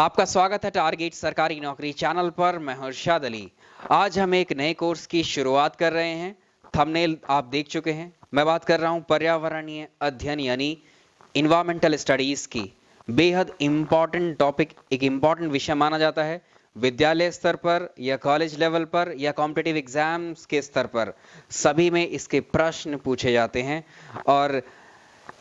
आपका स्वागत है टारगेट सरकारी नौकरी चैनल पर। मैं हूं इरशाद अली। आज हम एक नए कोर्स की शुरुआत कर रहे हैं। थंबनेल आप देख चुके हैं। मैं बात कर रहा हूं पर्यावरणीय अध्ययन यानी इन्वायरमेंटल स्टडीज की। बेहद इंपॉर्टेंट टॉपिक, एक इंपॉर्टेंट विषय माना जाता है। विद्यालय स्तर पर या कॉलेज लेवल पर या कॉम्पिटिटिव एग्जाम्स के स्तर पर सभी में इसके प्रश्न पूछे जाते हैं और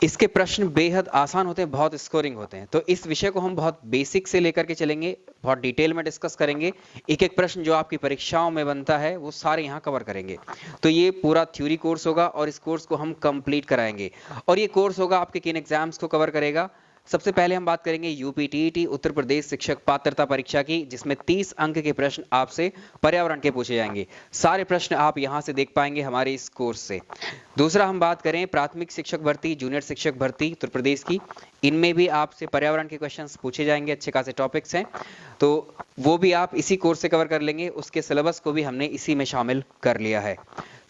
इसके प्रश्न बेहद आसान होते हैं, बहुत स्कोरिंग होते हैं। तो इस विषय को हम बहुत बेसिक से लेकर के चलेंगे, बहुत डिटेल में डिस्कस करेंगे। एक एक प्रश्न जो आपकी परीक्षाओं में बनता है वो सारे यहाँ कवर करेंगे। तो ये पूरा थ्योरी कोर्स होगा और इस कोर्स को हम कंप्लीट कराएंगे। और ये कोर्स होगा आपके किन एग्जाम्स को कवर करेगा। सबसे पहले हम बात करेंगे यूपीटीईटी उत्तर प्रदेश शिक्षक पात्रता परीक्षा की, जिसमें 30 अंक के प्रश्न आपसे पर्यावरण के पूछे जाएंगे। सारे प्रश्न आप यहां से देख पाएंगे हमारे इस कोर्स से। दूसरा हम बात करें प्राथमिक शिक्षक भर्ती, जूनियर शिक्षक भर्ती उत्तर प्रदेश की, इनमें भी आपसे पर्यावरण के क्वेश्चंस पूछे जाएंगे। अच्छे खासे टॉपिक्स हैं, तो वो भी आप इसी कोर्स से कवर कर लेंगे। उसके सिलेबस को भी हमने इसी में शामिल कर लिया है।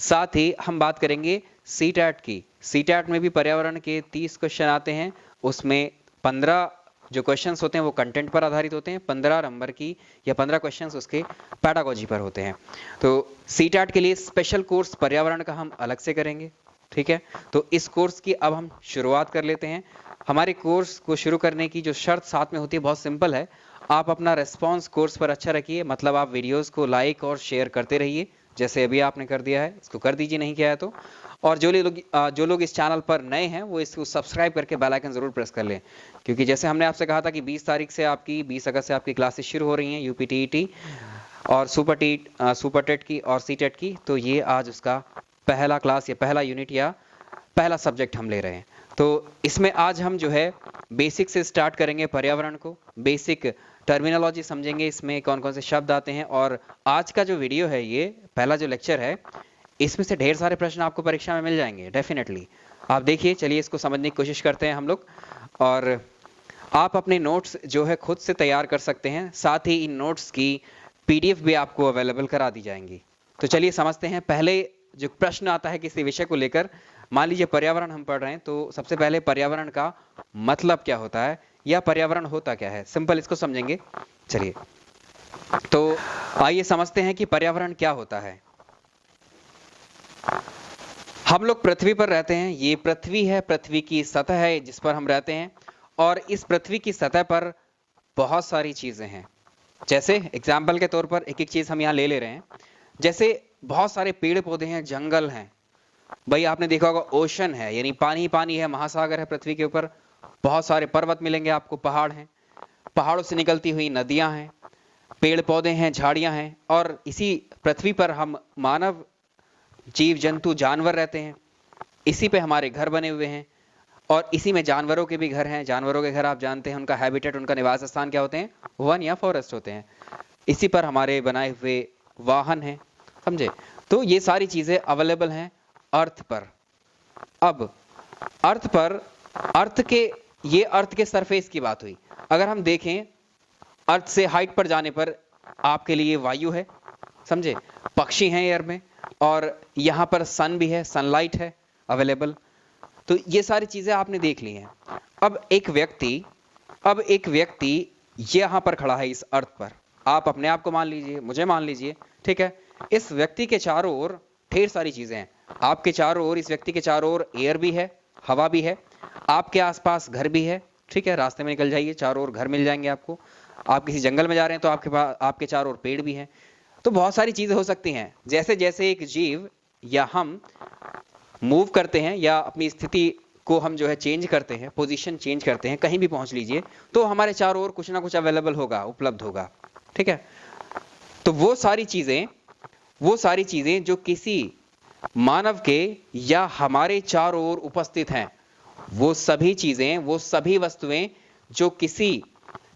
साथ ही हम बात करेंगे सीटैट की। सीटैट में भी पर्यावरण के 30 क्वेश्चन आते हैं। उसमें 15 जो क्वेश्चंस होते हैं वो कंटेंट पर आधारित होते हैं, 15 नंबर की या 15 क्वेश्चंस उसके पैडागोजी पर होते हैं। तो सीटैट के लिए स्पेशल कोर्स पर्यावरण का हम अलग से करेंगे, ठीक है। तो इस कोर्स की अब हम शुरुआत कर लेते हैं। हमारे कोर्स को शुरू करने की जो शर्त साथ में होती है बहुत सिंपल है। आप अपना रेस्पॉन्स कोर्स पर अच्छा रखिए, मतलब आप वीडियोज़ को लाइक और शेयर करते रहिए, जैसे अभी आपने कर दिया है। इसको कर दीजिए नहीं किया है तो। और जो लोग इस चैनल पर नए हैं वो इसको सब्सक्राइब करके बेल आइकन जरूर प्रेस कर लें, क्योंकि जैसे हमने आपसे कहा था कि 20 अगस्त से आपकी क्लासेस शुरू हो रही हैं यूपीटीईटी और सुपर टेट की और सीटेट की। तो ये आज उसका पहला क्लास या पहला यूनिट या पहला सब्जेक्ट हम ले रहे हैं। तो इसमें आज हम जो है बेसिक से स्टार्ट करेंगे पर्यावरण को। बेसिक टर्मिनोलॉजी समझेंगे, इसमें कौन कौन से शब्द आते हैं। और आज का जो वीडियो है, ये पहला जो लेक्चर है, इसमें से ढेर सारे प्रश्न आपको परीक्षा में मिल जाएंगे डेफिनेटली। आप देखिए, चलिए इसको समझने की कोशिश करते हैं हम लोग। और आप अपने नोट्स जो है खुद से तैयार कर सकते हैं। साथ ही इन नोट्स की पीडीएफ भी आपको अवेलेबल करा दी जाएंगी। तो चलिए समझते हैं। पहले जो प्रश्न आता है किसी विषय को लेकर, मान लीजिए पर्यावरण हम पढ़ रहे हैं, तो सबसे पहले पर्यावरण का मतलब क्या होता है या पर्यावरण होता क्या है, सिंपल इसको समझेंगे। चलिए तो आइए समझते हैं कि पर्यावरण क्या होता है। हम लोग पृथ्वी पर रहते हैं। ये पृथ्वी है, पृथ्वी की सतह है जिस पर हम रहते हैं। और इस पृथ्वी की सतह पर बहुत सारी चीजें हैं। जैसे एग्जाम्पल के तौर पर एक एक चीज हम यहाँ ले रहे हैं। जैसे बहुत सारे पेड़ पौधे हैं, जंगल हैं। भाई आपने देखा होगा ओशन है, यानी पानी ही पानी है, महासागर है पृथ्वी के ऊपर। बहुत सारे पर्वत मिलेंगे आपको, पहाड़ हैं, पहाड़ों से निकलती हुई नदियां हैं, पेड़ पौधे हैं, झाड़ियां हैं। और इसी पृथ्वी पर हम मानव, जीव जंतु, जानवर रहते हैं। इसी पे हमारे घर बने हुए हैं और इसी में जानवरों के भी घर हैं। जानवरों के घर आप जानते हैं, उनका हैबिटेट, उनका निवास स्थान क्या होते हैं, वन या फॉरेस्ट होते हैं। इसी पर हमारे बनाए हुए वाहन हैं, समझे। तो ये सारी चीजें अवेलेबल हैं अर्थ पर। अब अर्थ पर, अर्थ के सरफेस की बात हुई। अगर हम देखें, अर्थ से हाइट पर जाने पर आपके लिए वायु है, समझे, पक्षी हैं एयर में, और यहां पर सन भी है, सनलाइट है अवेलेबल। तो ये सारी चीजें आपने देख ली हैं। अब एक व्यक्ति यहां पर खड़ा है इस अर्थ पर। आप अपने आप को मान लीजिए, मुझे मान लीजिए, ठीक है। इस व्यक्ति के चारों ओर ढेर सारी चीजें हैं। आपके चारों ओर, इस व्यक्ति के चारों ओर एयर भी है, हवा भी है। आपके आसपास घर भी है, ठीक है। रास्ते में निकल जाइए, चारों ओर घर मिल जाएंगे आपको। आप किसी जंगल में जा रहे हैं तो आपके पास, आपके चारों ओर पेड़ भी हैं। तो बहुत सारी चीजें हो सकती हैं। जैसे जैसे एक जीव या हम मूव करते हैं या अपनी स्थिति को हम जो है चेंज करते हैं, पोजीशन चेंज करते हैं, कहीं भी पहुंच लीजिए, तो हमारे चारों ओर कुछ ना कुछ अवेलेबल होगा, उपलब्ध होगा, ठीक है। तो वो सारी चीजें जो किसी मानव के या हमारे चारों ओर उपस्थित हैं, वो सभी चीजें, वो सभी वस्तुएं जो किसी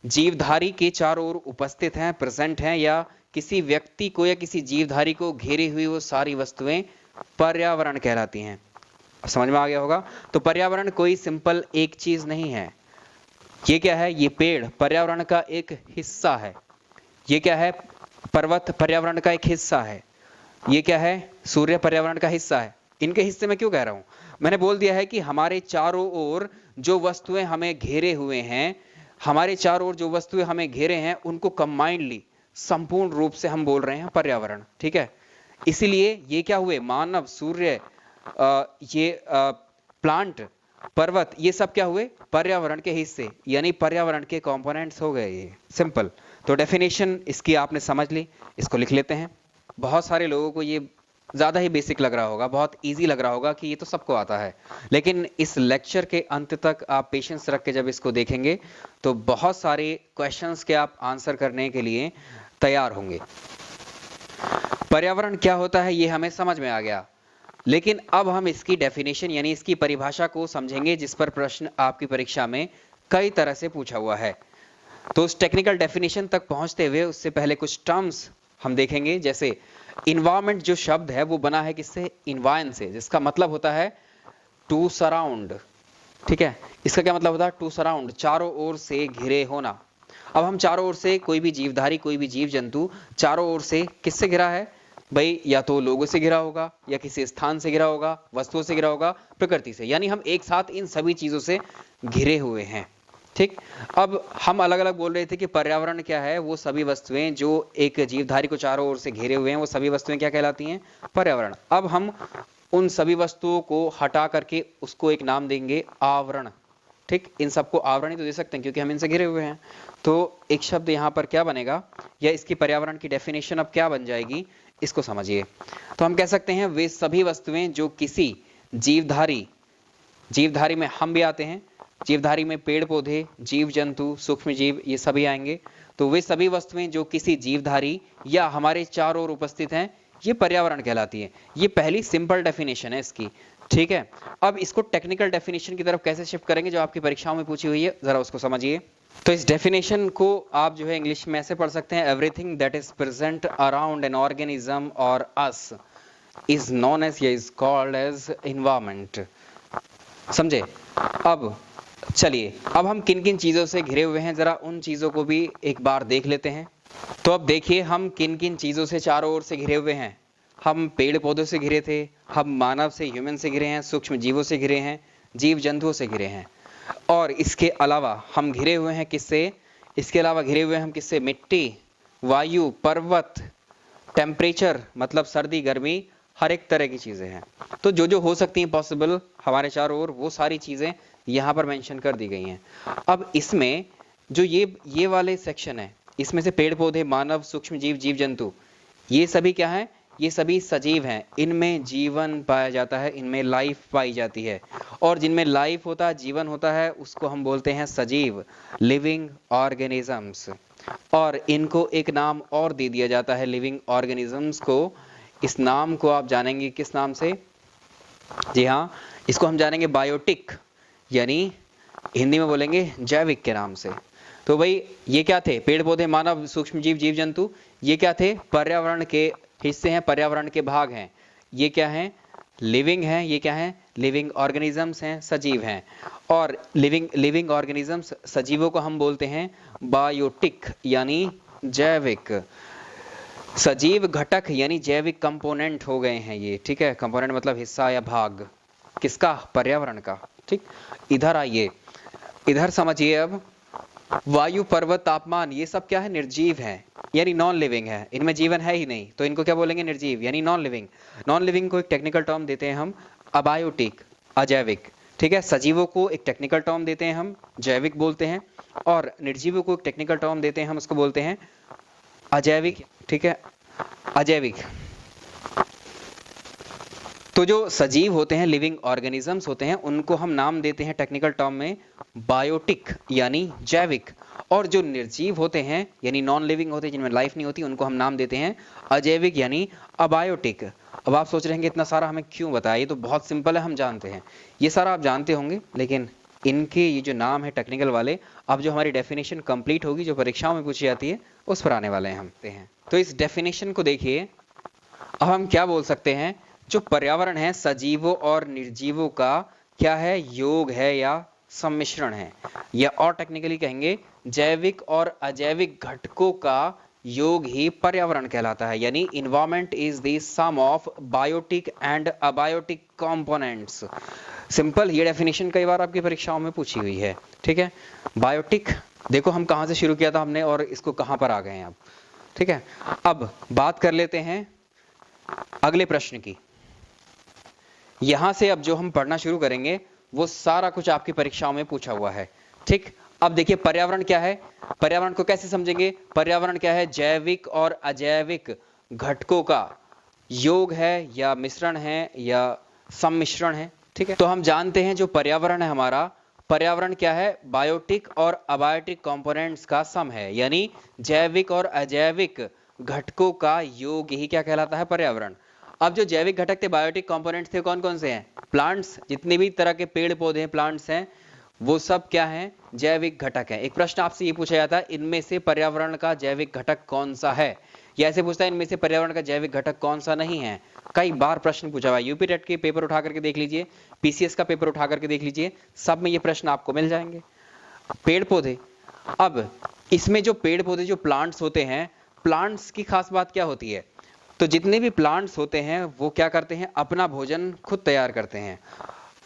जीवधारी के चारों ओर उपस्थित हैं, प्रेजेंट हैं, या किसी व्यक्ति को या किसी जीवधारी को घेरी हुई वो सारी वस्तुएं पर्यावरण कहलाती हैं। समझ में आ गया होगा। तो पर्यावरण कोई सिंपल एक चीज नहीं है। ये क्या है, ये पेड़ पर्यावरण का एक हिस्सा है। ये क्या है, पर्वत पर्यावरण का एक हिस्सा है। ये क्या है, सूर्य पर्यावरण का हिस्सा है। इनके हिस्से में क्यों कह रहा हूं, मैंने बोल दिया है कि हमारे चारों ओर जो वस्तुएं हमें घेरे हुए हैं, हमारे चारों ओर जो वस्तुएं हमें घेरे हैं उनको कंबाइंडली, संपूर्ण रूप से हम बोल रहे हैं पर्यावरण। ठीक है, इसीलिए ये क्या हुए, मानव, सूर्य, ये प्लांट, पर्वत, ये सब क्या हुए, पर्यावरण के हिस्से यानी पर्यावरण के कंपोनेंट्स हो गए ये। सिंपल। तो डेफिनेशन इसकी आपने समझ ली, इसको लिख लेते हैं। बहुत सारे लोगों को ये ज्यादा ही बेसिक लग रहा होगा, बहुत इजी लग रहा होगा कि ये तो सबको आता है, लेकिन इस लेक्चर के अंत तक आप पेशेंस रख के जब इसको देखेंगे तो बहुत सारे क्वेश्चंस के आप आंसर करने के लिए तैयार होंगे। पर्यावरण क्या होता है ये हमें समझ में आ गया, लेकिन अब हम इसकी डेफिनेशन यानी इसकी परिभाषा को समझेंगे, जिस पर प्रश्न आपकी परीक्षा में कई तरह से पूछा हुआ है। तो उस टेक्निकल डेफिनेशन तक पहुंचते हुए उससे पहले कुछ टर्म्स हम देखेंगे। जैसे इन्वायरमेंट जो शब्द है वो बना है किससे, इन्वायन से, जिसका मतलब होता है टू सराउंड। ठीक है, इसका क्या मतलब होता है, टू सराउंड, चारों ओर से घिरे होना। अब हम चारों ओर से, कोई भी जीवधारी, कोई भी जीव जंतु चारों ओर से किससे घिरा है भाई, या तो लोगों से घिरा होगा, या किसी स्थान से घिरा होगा, वस्तुओं से घिरा होगा, प्रकृति से, यानी हम एक साथ इन सभी चीजों से घिरे हुए हैं। ठीक, अब हम अलग अलग बोल रहे थे कि पर्यावरण क्या है, वो सभी वस्तुएं जो एक जीवधारी को चारों ओर से घेरे हुए हैं, वो सभी वस्तुएं क्या कहलाती हैं, पर्यावरण। अब हम उन सभी वस्तुओं को हटा करके उसको एक नाम देंगे, आवरण। ठीक, इन सबको आवरण ही तो दे सकते हैं क्योंकि हम इनसे घिरे हुए हैं। तो एक शब्द यहां पर क्या बनेगा, या इसकी पर्यावरण की डेफिनेशन अब क्या बन जाएगी, इसको समझिए। तो हम कह सकते हैं वे सभी वस्तुएं जो किसी जीवधारी, जीवधारी में हम भी आते हैं, जीवधारी में पेड़ पौधे, जीव जंतु, सूक्ष्म जीव, ये सभी आएंगे। तो वे सभी वस्तुएं जो किसी जीवधारी या हमारे चारों ओर उपस्थित हैं, ये पर्यावरण कहलाती है। ये पहली सिंपल डेफिनेशन है इसकी। ठीक है, अब इसको टेक्निकल डेफिनेशन की तरफ कैसे शिफ्ट करेंगे जो आपकी परीक्षाओं में पूछी हुई है, जरा उसको समझिए। तो इस डेफिनेशन को आप जो है इंग्लिश में ऐसे पढ़ सकते हैं, everything that is present around an organism और अस इज नोन एज या इज कॉल्ड एज एनवायरनमेंट। समझे? अब चलिए, अब हम किन किन चीजों से घिरे हुए हैं, जरा उन चीजों को भी एक बार देख लेते हैं। तो अब देखिए हम किन किन चीजों से चारों ओर से घिरे हुए हैं। हम पेड़ पौधों से घिरे थे, हम मानव से, ह्यूमन से घिरे हैं, सूक्ष्म जीवों से घिरे हैं, जीव जंतुओं से घिरे हैं, और इसके अलावा हम घिरे हुए हैं किससे, इसके अलावा घिरे हुए हैं हम किससे, मिट्टी, वायु, पर्वत, टेम्परेचर मतलब सर्दी गर्मी, हर एक तरह की चीजें हैं। तो जो जो हो सकती हैं पॉसिबल हमारे चारों ओर, वो सारी चीजें यहाँ पर मेंशन कर दी गई हैं। अब इसमें जो ये वाले सेक्शन है, इसमें से पेड़ पौधे, मानव, सूक्ष्म जीव, जीव जंतु, ये सभी क्या है, ये सभी सजीव हैं, इनमें जीवन पाया जाता है, इनमें लाइफ पाई जाती है, और जिनमें लाइफ होता है, जीवन होता है, उसको हम बोलते हैं सजीव, लिविंग ऑर्गेनिजम्स। और इनको एक नाम और दे दिया जाता है लिविंग ऑर्गेनिजम्स को। इस नाम को आप जानेंगे किस नाम से, जी हाँ, इसको हम जानेंगे बायोटिक, यानी हिंदी में बोलेंगे जैविक के नाम से। तो भाई ये क्या थे, पेड़ पौधे, मानव, सूक्ष्म जीव, जीव जंतु, ये क्या थे, पर्यावरण के हिस्से हैं, पर्यावरण के भाग हैं। ये क्या है, लिविंग हैं, ये क्या है, लिविंग ऑर्गेनिजम्स हैं, सजीव हैं। और लिविंग ऑर्गेनिजम्स, सजीवों को हम बोलते हैं बायोटिक यानी जैविक। सजीव घटक यानी जैविक कंपोनेंट हो गए हैं ये। ठीक है, कंपोनेंट मतलब हिस्सा या भाग, किसका, पर्यावरण का। ठीक, इधर आइए, इधर समझिए। अब वायु, पर्वत, तापमान, ये सब क्या है, निर्जीव है यानी नॉन लिविंग है, इनमें जीवन है ही नहीं, तो इनको क्या बोलेंगे, निर्जीव यानी नॉन लिविंग। नॉन लिविंग को एक टेक्निकल टर्म देते हैं हम अबायोटिक, अजैविक। ठीक है, सजीवों को एक टेक्निकल टर्म देते हैं हम जैविक बोलते हैं, और निर्जीवों को एक टेक्निकल टर्म देते हैं हम, उसको बोलते हैं अजैविक। ठीक है, अजैविक। तो जो सजीव होते हैं, लिविंग ऑर्गेनिजम्स होते हैं, उनको हम नाम देते हैं टेक्निकल टर्म में बायोटिक यानी जैविक, और जो निर्जीव होते हैं यानी नॉन लिविंग होते हैं, जिनमें लाइफ नहीं होती, उनको हम नाम देते हैं अजैविक यानी अबायोटिक। अब आप सोच रहे हैं कि इतना सारा हमें क्यों बताया, ये तो बहुत सिंपल है, हम जानते हैं, ये सारा आप जानते होंगे, लेकिन इनके ये जो नाम है टेक्निकल वाले, अब जो हमारी डेफिनेशन कंप्लीट होगी, जो परीक्षाओं में पूछी जाती है, उस पर आने वाले हैं हम। तो इस डेफिनेशन को देखिए, अब हम क्या बोल सकते हैं, जो पर्यावरण है सजीवों और निर्जीवों का क्या है, योग है या सम्मिश्रण है, या और टेक्निकली कहेंगे जैविक और अजैविक घटकों का योग ही पर्यावरण कहलाता है। यानी environment is the sum of biotic and abiotic components. Simple, ये डेफिनेशन कई बार आपकी परीक्षाओं में पूछी हुई है। ठीक है, बायोटिक देखो हम कहां से शुरू किया था हमने और इसको कहां पर आ गए हैं अब। ठीक है, अब बात कर लेते हैं अगले प्रश्न की। यहां से अब जो हम पढ़ना शुरू करेंगे वो सारा कुछ आपकी परीक्षाओं में पूछा हुआ है। ठीक, अब देखिए पर्यावरण क्या है, पर्यावरण को कैसे समझेंगे। पर्यावरण क्या है, जैविक और अजैविक घटकों का योग है या मिश्रण है या सम्मिश्रण है। ठीक है, तो हम जानते हैं जो पर्यावरण है हमारा, पर्यावरण क्या है, बायोटिक और अबायोटिक कंपोनेंट्स का सम है, यानी जैविक और अजैविक घटकों का योग ही क्या कहलाता है, पर्यावरण। अब जो जैविक घटक थे, बायोटिक कंपोनेंट्स थे, कौन कौन से हैं, प्लांट्स, जितने भी तरह के पेड़ पौधे हैं, प्लांट्स हैं, वो सब क्या हैं, जैविक घटक हैं। एक प्रश्न आपसे ये पूछा जाता है, इनमें से पर्यावरण का जैविक घटक कौन सा है, या ऐसे पूछता है इनमें से पर्यावरण का जैविक घटक कौन सा नहीं है। कई बार प्रश्न पूछा हुआ है, यूपी टेट के पेपर उठा करके देख लीजिए, पीसीएस का पेपर उठा करके देख लीजिए, सब में ये प्रश्न आपको मिल जाएंगे। पेड़ पौधे, अब इसमें जो पेड़ पौधे, जो प्लांट्स होते हैं, प्लांट्स की खास बात क्या होती है, तो जितने भी प्लांट्स होते हैं वो क्या करते हैं, अपना भोजन खुद तैयार करते हैं।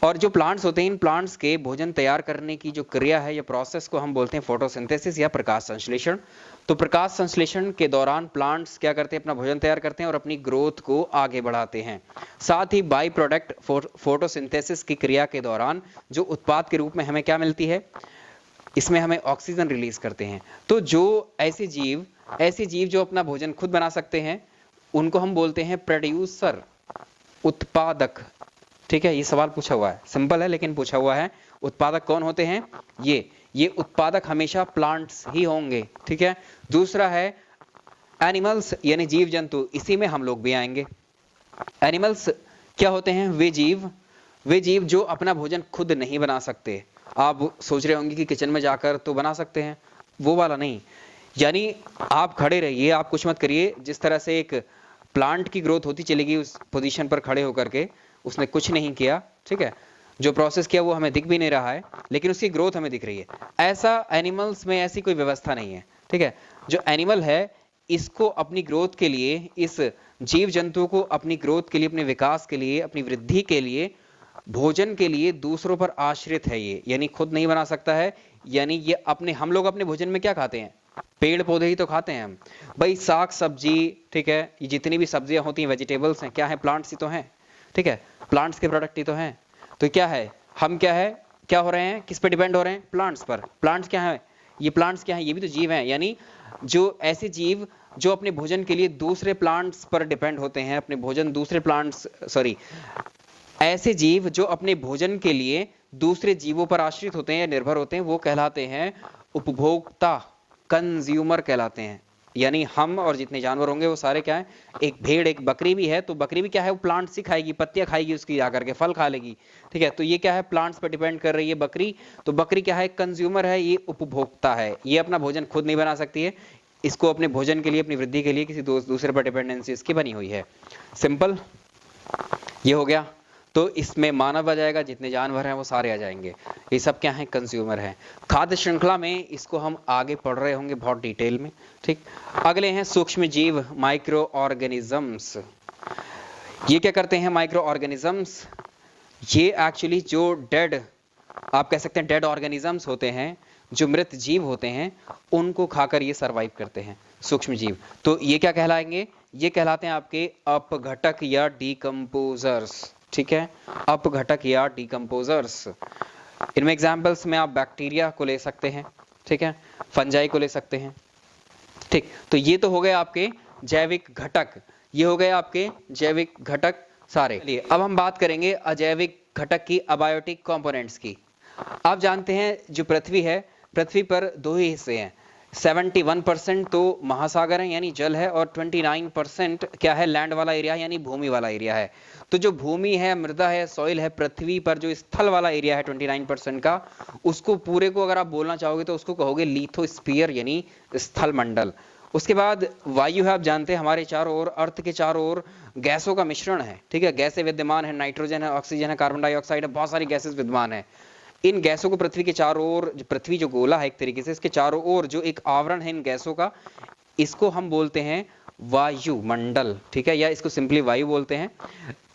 और जो प्लांट्स होते हैं, इन प्लांट्स के भोजन तैयार करने की जो क्रिया है या प्रोसेस को हम बोलते हैं फोटोसिंथेसिस या प्रकाश संश्लेषण। तो प्रकाश संश्लेषण के दौरान प्लांट्स क्या करते हैं, अपना भोजन तैयार करते हैं और अपनी ग्रोथ को आगे बढ़ाते हैं। साथ ही बाई प्रोडक्ट फोटोसिंथेसिस की क्रिया के दौरान जो उत्पाद के रूप में हमें क्या मिलती है, इसमें हमें ऑक्सीजन रिलीज करते हैं। तो जो ऐसे जीव जो अपना भोजन खुद बना सकते हैं उनको हम बोलते हैं प्रोड्यूसर, उत्पादक। ठीक है, ये सवाल पूछा हुआ है, सिंपल है लेकिन पूछा हुआ है। उत्पादक कौन होते हैं, ये उत्पादक हमेशा प्लांट्स ही होंगे। ठीक है, दूसरा है एनिमल्स यानी जीव जंतु, इसी में हम लोग भी आएंगे। एनिमल्स क्या होते हैं, वे जीव जो अपना भोजन खुद नहीं बना सकते। आप सोच रहे होंगे कि किचन में जाकर तो बना सकते हैं, वो वाला नहीं, यानी आप खड़े रहिए, आप कुछ मत करिए। जिस तरह से एक प्लांट की ग्रोथ होती चलेगी उस पोजीशन पर खड़े होकर के, उसने कुछ नहीं किया, ठीक है, जो प्रोसेस किया वो हमें दिख भी नहीं रहा है लेकिन उसकी ग्रोथ हमें दिख रही है। ऐसा एनिमल्स में ऐसी कोई व्यवस्था नहीं है। ठीक है, जो एनिमल है इसको अपनी ग्रोथ के लिए, इस जीव जंतु को अपनी ग्रोथ के लिए, अपने विकास के लिए, अपनी वृद्धि के लिए, भोजन के लिए दूसरों पर आश्रित है ये, यानी खुद नहीं बना सकता है। यानी ये हम लोग अपने भोजन में क्या खाते हैं, पेड़ पौधे ही तो खाते हैं हम भाई, साग सब्जी। ठीक है, ये जितनी भी सब्जियां होती हैं, वेजिटेबल्स हैं, क्या है, प्लांट्स ही तो हैं। ठीक है, प्लांट्स के प्रोडक्ट ही तो हैं। तो क्या है, हम क्या हो रहे हैं, किस पे डिपेंड हो रहे हैं, प्लांट्स पर। प्लांट्स क्या है, ये प्लांट्स क्या है, ये भी तो जीव हैं। यानी जो ऐसे जीव जो अपने भोजन के लिए दूसरे प्लांट्स पर डिपेंड होते हैं, अपने भोजन दूसरे प्लांट्स, सॉरी, ऐसे जीव जो अपने भोजन के लिए दूसरे जीवों पर आश्रित होते हैं या निर्भर होते हैं, वो कहलाते हैं उपभोक्ता, कंज्यूमर कहलाते हैं। यानी हम और जितने जानवर होंगे वो सारे क्या है, एक भेड़, एक बकरी भी है, तो बकरी भी क्या है, वो प्लांट्स ही खाएगी, पत्तियां खाएगी, उसकी जाकर के फल खा लेगी। ठीक है, तो ये क्या है, प्लांट्स पर डिपेंड कर रही है बकरी। तो बकरी क्या है, कंज्यूमर है, ये उपभोक्ता है, ये अपना भोजन खुद नहीं बना सकती है, इसको अपने भोजन के लिए, अपनी वृद्धि के लिए किसी दूसरे पर डिपेंडेंसी इसकी बनी हुई है। सिंपल, ये हो गया। तो इसमें मानव आ जाएगा, जितने जानवर हैं वो सारे आ जाएंगे, ये सब क्या हैं, कंज्यूमर हैं। खाद्य श्रृंखला में इसको हम आगे पढ़ रहे होंगे बहुत डिटेल में। ठीक, अगले हैं सूक्ष्म जीव, माइक्रो ऑर्गेनिजम्स। ये क्या करते हैं, माइक्रो ऑर्गेनिजम्स, ये एक्चुअली जो डेड, आप कह सकते हैं डेड ऑर्गेनिजम्स होते हैं, जो मृत जीव होते हैं, उनको खाकर ये सर्वाइव करते हैं, सूक्ष्म जीव। तो ये क्या कहलाएंगे, ये कहलाते हैं आपके अपघटक या डिकम्पोजर्स। ठीक है, अपघटक या डिकम्पोजर्स। इनमें एग्जाम्पल्स में आप बैक्टीरिया को ले सकते हैं, ठीक है, फंजाई को ले सकते हैं। ठीक, तो ये तो हो गए आपके जैविक घटक, ये हो गए आपके जैविक घटक सारे। अब हम बात करेंगे अजैविक घटक की, अबायोटिक कंपोनेंट्स की। आप जानते हैं जो पृथ्वी है, पृथ्वी पर दो ही हिस्से हैं, 71% तो महासागर है यानी जल है, और 29% क्या है, लैंड वाला एरिया यानी भूमि वाला एरिया है। तो जो भूमि है, मृदा है, सॉइल है, पृथ्वी पर जो स्थल वाला एरिया है 29% का, उसको पूरे को अगर आप बोलना चाहोगे तो उसको कहोगे लिथोस्फीयर यानी स्थल मंडल। उसके बाद वायु है, आप जानते हैं हमारे चारों ओर, अर्थ के चारों ओर गैसों का मिश्रण है। ठीक है, गैसें विद्यमान है, नाइट्रोजन है, ऑक्सीजन है, कार्बन डाइऑक्साइड है, बहुत सारी गैसेस विद्यमान है। इन गैसों को पृथ्वी के चारों ओर, पृथ्वी जो गोला है एक तरीके से, इसके चारों ओर जो एक आवरण है इन गैसों का, इसको हम बोलते हैं वायुमंडल, ठीक है, या इसको सिंपली वायु बोलते हैं।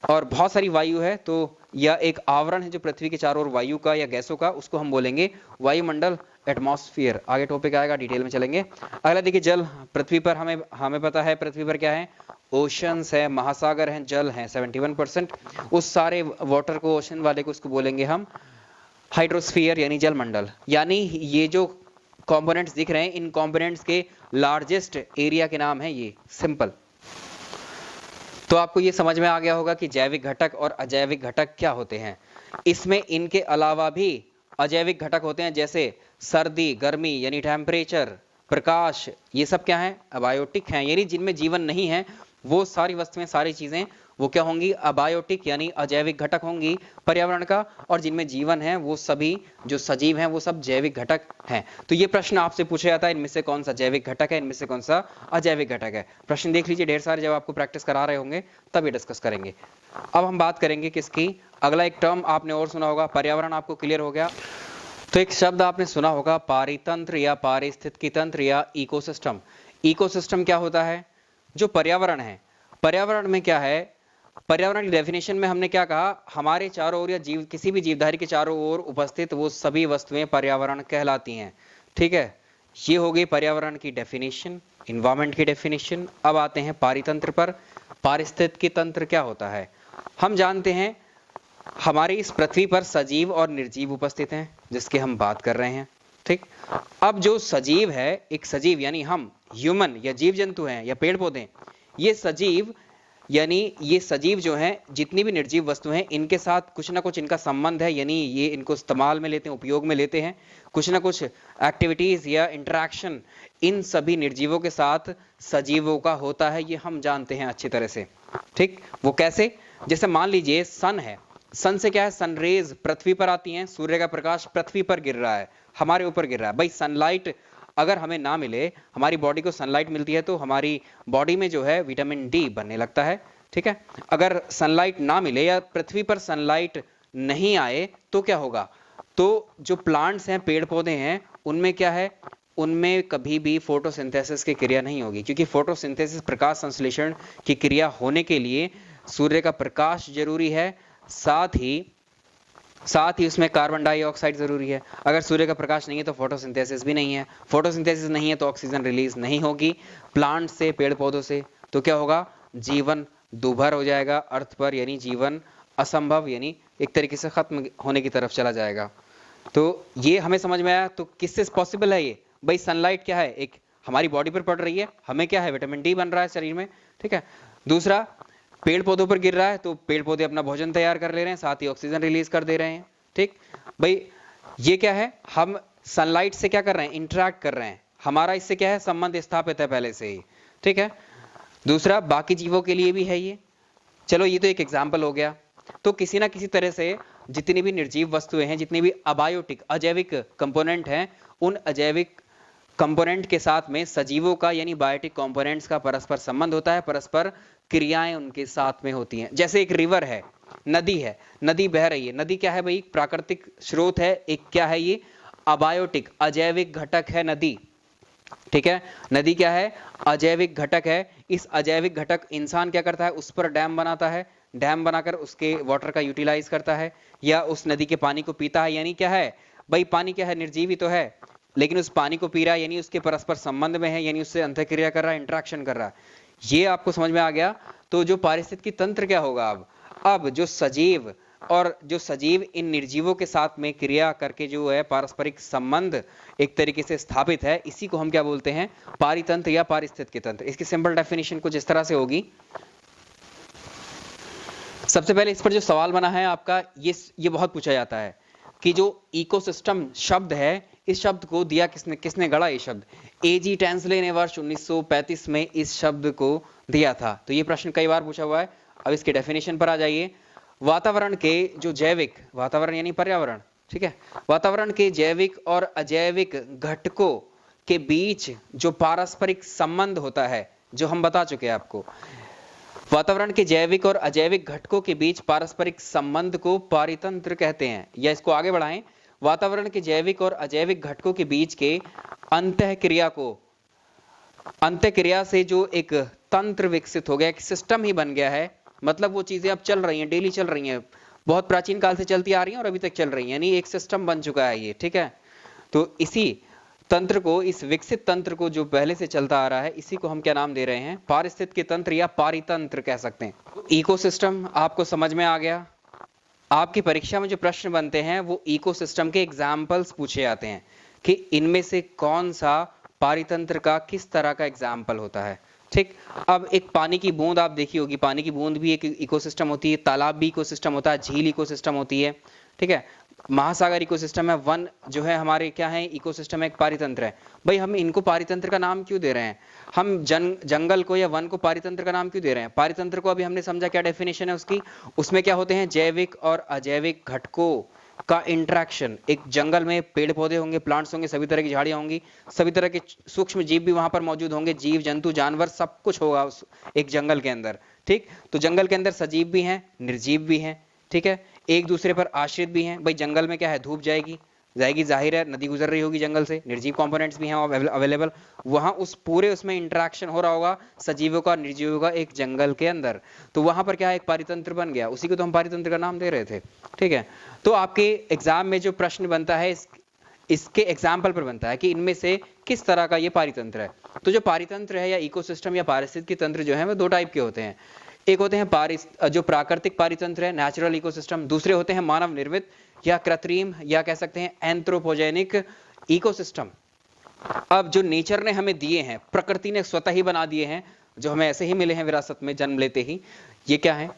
और बहुत सारी वायु है, तो यह एक आवरण है जो पृथ्वी के चारों ओर वायु का या गैसों का, उसको हम बोलेंगे वायुमंडल, एटमॉस्फेयर। आगे टॉपिक आएगा, डिटेल में चलेंगे। अगला देखिए जल। पृथ्वी पर हमें पता है पृथ्वी पर क्या है, ओशंस है, महासागर हैं, जल हैं 71%। उस सारे वाटर को, ओशन वाले को, उसको बोलेंगे हम हाइड्रोस्फीयर यानी जलमंडल। यानी ये जो कंपोनेंट्स दिख रहे हैं, इन कंपोनेंट्स के लार्जेस्ट एरिया के नाम है ये, सिंपल। तो आपको ये समझ में आ गया होगा कि जैविक घटक और अजैविक घटक क्या होते हैं। इसमें इनके अलावा भी अजैविक घटक होते हैं, जैसे सर्दी, गर्मी यानी टेम्परेचर, प्रकाश, ये सब क्या है, अबायोटिक हैं, यानी जिनमें जीवन नहीं है वो सारी वस्तुएं, सारी चीजें वो क्या होंगी, अबायोटिक यानी अजैविक घटक होंगी पर्यावरण का। और जिनमें जीवन है वो सभी जो सजीव हैं वो सब जैविक घटक हैं। तो ये प्रश्न आपसे पूछा जाता है, इनमें से कौन सा जैविक घटक है, इनमें से कौन सा अजैविक घटक है। प्रश्न देख लीजिए ढेर सारे, जब आपको प्रैक्टिस करा रहे होंगे तब ये डिस्कस करेंगे। अब हम बात करेंगे किसकी, अगला एक टर्म आपने और सुना होगा, पर्यावरण आपको क्लियर हो गया। तो एक शब्द आपने सुना होगा, पारितंत्र या पारिस्थितिकी तंत्र या इकोसिस्टम। इकोसिस्टम क्या होता है, जो पर्यावरण है। पर्यावरण में क्या है, पर्यावरण की डेफिनेशन में हमने क्या कहा, हमारे चारों ओर या जीव, किसी भी जीवधारी के चारों ओर उपस्थित वो सभी वस्तुएं पर्यावरण कहलाती हैं, ठीक है। ये हो गई पर्यावरण की डेफिनेशन, इन्वायरमेंट की डेफिनेशन। अब आते हैं पारितंत्र पर। पारिस्थितिकी तंत्र क्या होता है, हम जानते हैं हमारी इस पृथ्वी पर सजीव और निर्जीव उपस्थित हैं, जिसकी हम बात कर रहे हैं, ठीक। अब जो सजीव है, एक सजीव यानी हम ह्यूमन या जीव जंतु हैं या पेड़ पौधे, ये सजीव यानी ये सजीव जो हैं, जितनी भी निर्जीव वस्तु हैं, इनके साथ कुछ ना कुछ इनका संबंध है, यानी ये इनको इस्तेमाल में लेते हैं, उपयोग में लेते हैं, कुछ ना कुछ एक्टिविटीज या इंटरेक्शन इन सभी निर्जीवों के साथ सजीवों का होता है, ये हम जानते हैं अच्छी तरह से, ठीक। वो कैसे, जैसे मान लीजिए सन है, सन से क्या है, सनरेज पृथ्वी पर आती हैं, सूर्य का प्रकाश पृथ्वी पर गिर रहा है, हमारे ऊपर गिर रहा है। भाई सनलाइट अगर हमें ना मिले, हमारी बॉडी को सनलाइट मिलती है तो हमारी बॉडी में जो है विटामिन डी बनने लगता है, ठीक है। अगर सनलाइट ना मिले या पृथ्वी पर सनलाइट नहीं आए तो क्या होगा, तो जो प्लांट्स हैं, पेड़ पौधे हैं, उनमें क्या है, उनमें कभी भी फोटोसिंथेसिस की क्रिया नहीं होगी, क्योंकि फोटोसिंथेसिस प्रकाश संश्लेषण की क्रिया होने के लिए सूर्य का प्रकाश जरूरी है, साथ ही उसमें कार्बन डाइऑक्साइड जरूरी है। अगर सूर्य का प्रकाश नहीं है तो फोटोसिंथेसिस भी नहीं है, फोटोसिंथेसिस नहीं है तो ऑक्सीजन रिलीज नहीं होगी प्लांट से, पेड़ पौधों से, तो क्या होगा, जीवन दुभर हो जाएगा अर्थ पर, यानी जीवन असंभव, यानी एक तरीके से खत्म होने की तरफ चला जाएगा। तो ये हमें समझ में आया। तो किससे पॉसिबल है ये, भाई सनलाइट क्या है, एक हमारी बॉडी पर पड़ रही है, हमें क्या है, विटामिन डी बन रहा है शरीर में, ठीक है। दूसरा, पेड़ पौधों पर गिर रहा है तो पेड़ पौधे अपना भोजन तैयार कर ले रहे हैं, साथ ही ऑक्सीजन रिलीज कर दे रहे हैं, ठीक। भाई ये क्या है, हम सनलाइट से क्या कर रहे हैं, इंटरेक्ट कर रहे हैं, हमारा इससे क्या है, संबंध स्थापित है पहले से ही, ठीक है। दूसरा, बाकी जीवों के लिए भी है ये। चलो ये तो एक एग्जाम्पल हो गया। तो किसी ना किसी तरह से जितनी भी निर्जीव वस्तुएं हैं, जितनी भी अबायोटिक अजैविक कंपोनेंट हैं, उन अजैविक कंपोनेंट के साथ में सजीवों का यानी बायोटिक कंपोनेंट्स का परस्पर संबंध होता है, परस्पर क्रियाएं उनके साथ में होती हैं। जैसे एक रिवर है, नदी है, नदी बह रही है, नदी क्या है भाई, प्राकृतिक स्रोत है, एक क्या है ये, अबायोटिक अजैविक घटक है नदी, ठीक है। नदी क्या है, अजैविक घटक है। इस अजैविक घटक इंसान क्या करता है, उस पर डैम बनाता है, डैम बनाकर उसके वाटर का यूटिलाइज करता है, या उस नदी के पानी को पीता है, यानी क्या है भाई, पानी क्या है, निर्जीवी तो है, लेकिन उस पानी को पी रहा है, यानी उसके परस्पर संबंध में है, यानी उससे अंतःक्रिया कर रहा है, इंटरेक्शन कर रहा है। ये आपको समझ में आ गया। तो जो पारिस्थितिकी तंत्र क्या होगा, अब जो सजीव और जो सजीव इन निर्जीवों के साथ में क्रिया करके जो है पारस्परिक संबंध एक तरीके से स्थापित है, इसी को हम क्या बोलते हैं, पारितंत्र या पारिस्थितिकी तंत्र। इसकी सिंपल डेफिनेशन कुछ इस तरह से होगी। सबसे पहले इस पर जो सवाल बना है आपका, ये बहुत पूछा जाता है कि जो इकोसिस्टम शब्द है, इस शब्द को दिया किसने गढ़ा ये शब्द, एजी टैंसले ने वर्ष 1935 में इस शब्द को दिया था। तो ये प्रश्न कई बार पूछा हुआ है। अब इसके डेफिनेशन पर आ जाइए। वातावरण के जो जैविक, वातावरण यानी पर्यावरण, ठीक है, वातावरण के जैविक और अजैविक घटकों के बीच जो पारस्परिक संबंध होता है, जो हम बता चुके हैं आपको, वातावरण के जैविक और अजैविक घटकों के बीच पारस्परिक संबंध को पारितंत्र कहते हैं। या इसको आगे बढ़ाएं, वातावरण के जैविक और अजैविक घटकों के बीच के अंतःक्रिया को अंत्यक्रिया से जो एक तंत्र विकसित हो गया, एक सिस्टम ही बन गया है, मतलब वो चीजें अब चल रही हैं, डेली चल रही हैं, बहुत प्राचीन काल से चलती आ रही हैं और अभी तक चल रही हैं, यानी एक सिस्टम बन चुका है ये, ठीक है। तो इसी तंत्र को, इस विकसित तंत्र को जो पहले से चलता आ रहा है, इसी को हम क्या नाम दे रहे हैं? पारिस्थितिकी तंत्र या पारितंत्र कह सकते हैं। इकोसिस्टम आपको समझ में आ गया। आपकी परीक्षा में जो प्रश्न बनते हैं वो इकोसिस्टम के एग्जाम्पल्स पूछे जाते हैं कि इनमें से कौन सा पारितंत्र का किस तरह का एग्जाम्पल होता है, ठीक। अब एक पानी की बूंद आप देखी होगी, पानी की बूंद भी एक इकोसिस्टम होती है, तालाब भी इकोसिस्टम होता है, झील इकोसिस्टम होती है, ठीक है। महासागर इकोसिस्टम है, वन जो है हमारे क्या है, इकोसिस्टम एक पारितंत्र है। भाई हम इनको पारितंत्र का नाम क्यों दे रहे हैं? हम जंगल को या वन को पारितंत्र का नाम क्यों दे रहे हैं? पारितंत्र को अभी हमने समझा क्या डेफिनेशन है उसकी। उसमें क्या होते हैं? जैविक और अजैविक घटकों का इंटरेक्शन। एक जंगल में पेड़ पौधे होंगे, प्लांट्स होंगे, सभी तरह की झाड़ियां होंगी, सभी तरह के सूक्ष्म जीव भी वहां पर मौजूद होंगे, जीव जंतु जानवर सब कुछ होगा उस एक जंगल के अंदर, ठीक। तो जंगल के अंदर सजीव भी हैं, निर्जीव भी हैं, ठीक है, एक दूसरे पर आश्रित भी हैं। भाई जंगल में क्या है, धूप जाएगी, जाहिर है, नदी गुजर रही होगी जंगल से, निर्जीव कंपोनेंट्स भी हैं अवेलेबल, वहां उस पूरे उसमें इंटरेक्शन हो रहा होगा सजीवों का निर्जीवों का एक जंगल के अंदर। तो वहां पर क्या है, एक पारितंत्र बन गया, उसी को तो हम पारितंत्र का नाम दे रहे थे, ठीक है। तो आपके एग्जाम में जो प्रश्न बनता है इसके एग्जाम्पल पर बनता है कि इनमें से किस तरह का ये पारितंत्र है। तो जो पारितंत्र है या इकोसिस्टम या पारिस्थितिकी तंत्र जो है वो दो टाइप के होते हैं। एक होते हैं जो प्राकृतिक पारितंत्र है, नेचुरल इकोसिस्टम। दूसरे होते हैं मानव निर्मित या कृत्रिम या कह सकते हैं एंथ्रोपोजेनिक इकोसिस्टम। अब जो नेचर ने हमें दिए हैं, प्रकृति ने स्वतः ही बना दिए हैं, जो हमें ऐसे ही मिले हैं विरासत में जन्म लेते ही, ये क्या है?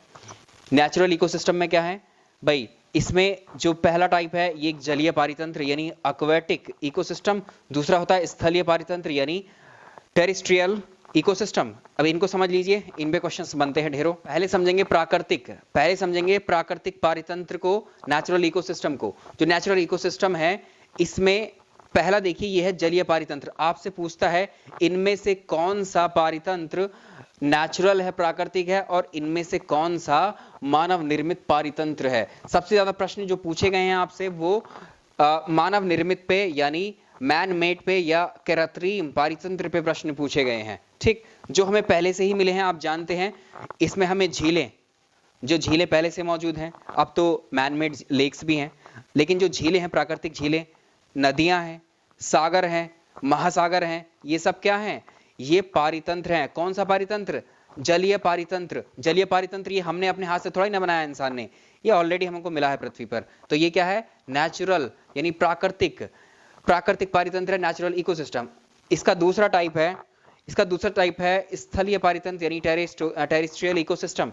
नेचुरल इकोसिस्टम में क्या है भाई? इसमें जो पहला टाइप है ये जलीय पारितंत्र यानी एक्वेटिक इकोसिस्टम। दूसरा होता है स्थलीय पारितंत्र यानी टेरेस्ट्रियल इकोसिस्टम। अब इनको समझ लीजिए, इन पे क्वेश्चंस बनते हैं ढेरों। पहले समझेंगे प्राकृतिक पारितंत्र को, नेचुरल इकोसिस्टम को। जो नेचुरल इकोसिस्टम है इसमें पहला देखिए ये है जलीय पारितंत्र। आपसे पूछता है इनमें से कौन सा पारितंत्र नेचुरल है, प्राकृतिक है, और इनमें से कौन सा मानव निर्मित पारितंत्र है। सबसे ज्यादा प्रश्न जो पूछे गए हैं आपसे वो मानव निर्मित पे यानी मैन मेड पे या कृत्रिम पारितंत्र पे प्रश्न पूछे गए हैं, ठीक। जो हमें पहले से ही मिले हैं आप जानते हैं, इसमें हमें झीलें पहले से मौजूद हैं। अब तो मैन मेड लेक्स भी हैं, लेकिन जो झीलें हैं, प्राकृतिक झीलें, नदियां हैं, सागर हैं, महासागर हैं, ये सब क्या हैं? ये पारितंत्र हैं। कौन सा पारितंत्र? जलीय पारितंत्र। जलीय पारितंत्र ये हमने अपने हाथ से थोड़ा ही ना बनाया इंसान ने, ये ऑलरेडी हमको मिला है पृथ्वी पर। तो ये क्या है? नेचुरल यानी प्राकृतिक पारितंत्र है, नेचुरल इकोसिस्टम। इसका दूसरा टाइप है स्थलीय पारितंत्र यानी टेरेस्ट्रियल इकोसिस्टम।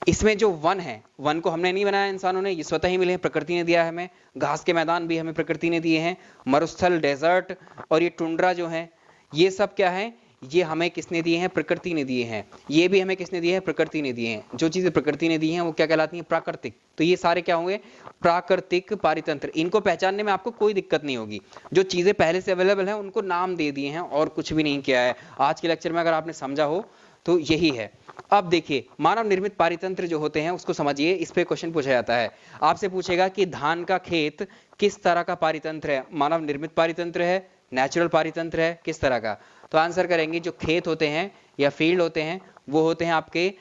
इसमें जो वन है, वन को हमने नहीं बनाया इंसानों ने, ये स्वतः ही मिले हैं, प्रकृति ने दिया है हमें। घास के मैदान भी हमें प्रकृति ने दिए हैं, मरुस्थल, डेजर्ट और ये टुंड्रा जो है, ये सब क्या है? ये हमें किसने दिए हैं? प्रकृति ने दिए हैं। ये भी हमें किसने दिए हैं? प्रकृति ने दिए हैं। जो चीजें प्रकृति ने दी हैं वो क्या कहलाती हैं? प्राकृतिक। तो ये सारे क्या होंगे? प्राकृतिक पारितंत्र। इनको पहचानने में आपको कोई दिक्कत नहीं होगी। जो चीजें पहले से अवेलेबल हैं उनको नाम दे दिए हैं और कुछ भी नहीं किया है। आज के लेक्चर में अगर आपने समझा हो तो यही है। अब देखिए मानव निर्मित पारितंत्र जो होते हैं उसको समझिए। इस पे क्वेश्चन पूछा जाता है, आपसे पूछेगा कि धान का खेत किस तरह का पारितंत्र है? मानव निर्मित पारितंत्र है, नेचुरल पारितंत्र है, किस तरह का? तो आंसर करेंगे जो खेत होते हैं या फील्ड होते हैं वो होते हैं आपके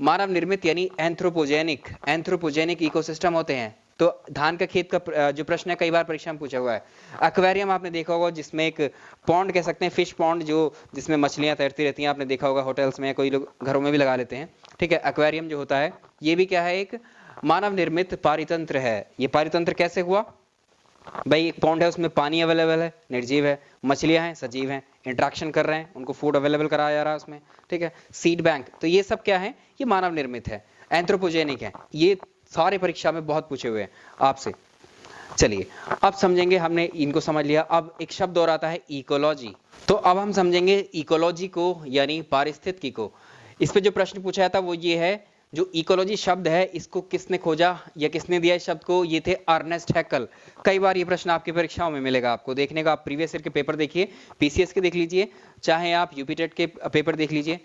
मानव निर्मित यानी एंथ्रोपोजेनिक इकोसिस्टम होते हैं। तो धान का खेत का जो प्रश्न है कई बार परीक्षा में पूछा हुआ है। एक्वेरियम आपने देखा होगा, जिसमें एक पॉन्ड कह सकते हैं, फिश पॉन्ड, जो जिसमें मछलियां तैरती रहती हैं, आपने देखा होगा होटल्स में, कोई लोग घरों में भी लगा लेते हैं, ठीक है। एक्वेरियम जो होता है ये भी क्या है? एक मानव निर्मित पारितंत्र है। ये पारितंत्र कैसे हुआ भाई? एक पॉन्ड है, उसमें पानी अवेलेबल है, निर्जीव है, मछलियां हैं, सजीव हैं, इंटरेक्शन कर रहे हैं, उनको फूड अवेलेबल कराया जा रहा है उसमें, ठीक है। सीड बैंक, तो ये सब क्या है? ये मानव निर्मित है, एंथ्रोपोजेनिक है। ये सारे परीक्षा में बहुत पूछे हुए हैं आपसे। चलिए अब समझेंगे, हमने इनको समझ लिया। अब एक शब्द और आता है इकोलॉजी। तो अब हम समझेंगे इकोलॉजी को यानी पारिस्थितिकी को। इस पे जो प्रश्न पूछा जाता वो ये है, जो इकोलॉजी शब्द है इसको किसने खोजा या किसने दिया इस शब्द को? ये थे अर्नेस्ट हैक्ल। कई बार ये प्रश्न आपकी परीक्षाओं में मिलेगा, आपको देखने का। आप प्रीवियस ईयर के पेपर देखिए, पीसीएस के देख लीजिए, चाहे आप यूपी टेट के पेपर देख लीजिए।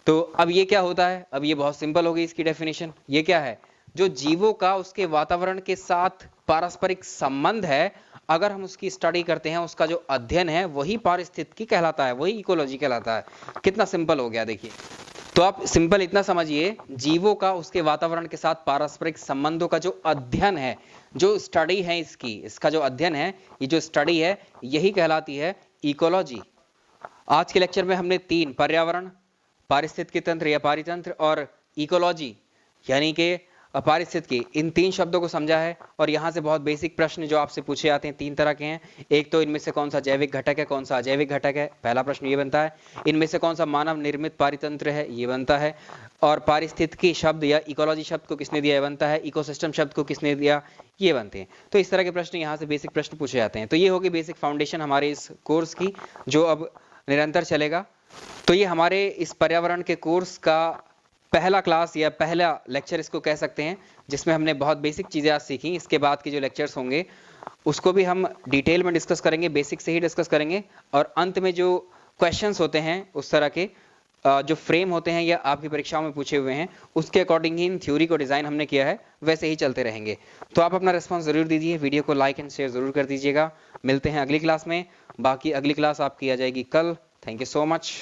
तो अब ये क्या होता है? अब ये बहुत सिंपल हो गई इसकी डेफिनेशन। ये क्या है? जो जीवों का उसके वातावरण के साथ पारस्परिक संबंध है, अगर हम उसकी स्टडी करते हैं, उसका जो अध्ययन है वही पारिस्थितिकी कहलाता है, वही इकोलॉजी कहलाता है। कितना सिंपल हो गया देखिए। तो आप सिंपल इतना समझिए, जीवों का उसके वातावरण के साथ पारस्परिक संबंधों का जो अध्ययन है, जो स्टडी है इसका जो अध्ययन है, ये जो स्टडी है, यही कहलाती है इकोलॉजी। आज के लेक्चर में हमने 3 पर्यावरण, पारिस्थितिकी तंत्र या पारितंत्र और इकोलॉजी यानी कि पारिस्थितिकी, इन 3 शब्दों को समझा है। और यहाँ से बहुत बेसिक प्रश्न जो आपसे पूछे जाते हैं 3 तरह के हैं। एक तो इनमें से कौन सा जैविक घटक है, कौन सा अजैविक घटक है, पहला प्रश्न ये बनता है। इनमें से कौन सा मानव निर्मित पारितंत्र है, ये बनता है। और पारिस्थितिकी शब्द या इकोलॉजी शब्द को किसने दिया, ये बनता है। इकोसिस्टम शब्द को किसने दिया, ये बनते हैं। तो इस तरह के प्रश्न यहाँ से बेसिक प्रश्न पूछे जाते हैं। तो ये होगी बेसिक फाउंडेशन हमारे इस कोर्स की, जो अब निरंतर चलेगा। तो ये हमारे इस पर्यावरण के कोर्स का पहला क्लास या पहला लेक्चर इसको कह सकते हैं, जिसमें हमने बहुत बेसिक चीज़ें आज सीखी। इसके बाद के जो लेक्चर्स होंगे उसको भी हम डिटेल में डिस्कस करेंगे, बेसिक से ही डिस्कस करेंगे। और अंत में जो क्वेश्चंस होते हैं उस तरह के जो फ्रेम होते हैं या आपकी परीक्षाओं में पूछे हुए हैं, उसके अकॉर्डिंग ही इन थ्योरी को डिज़ाइन हमने किया है, वैसे ही चलते रहेंगे। तो आप अपना रिस्पॉन्स ज़रूर दीजिए, वीडियो को लाइक एंड शेयर ज़रूर कर दीजिएगा। मिलते हैं अगली क्लास में। बाकी अगली क्लास आपकी आ जाएगी कल। Thank you so much.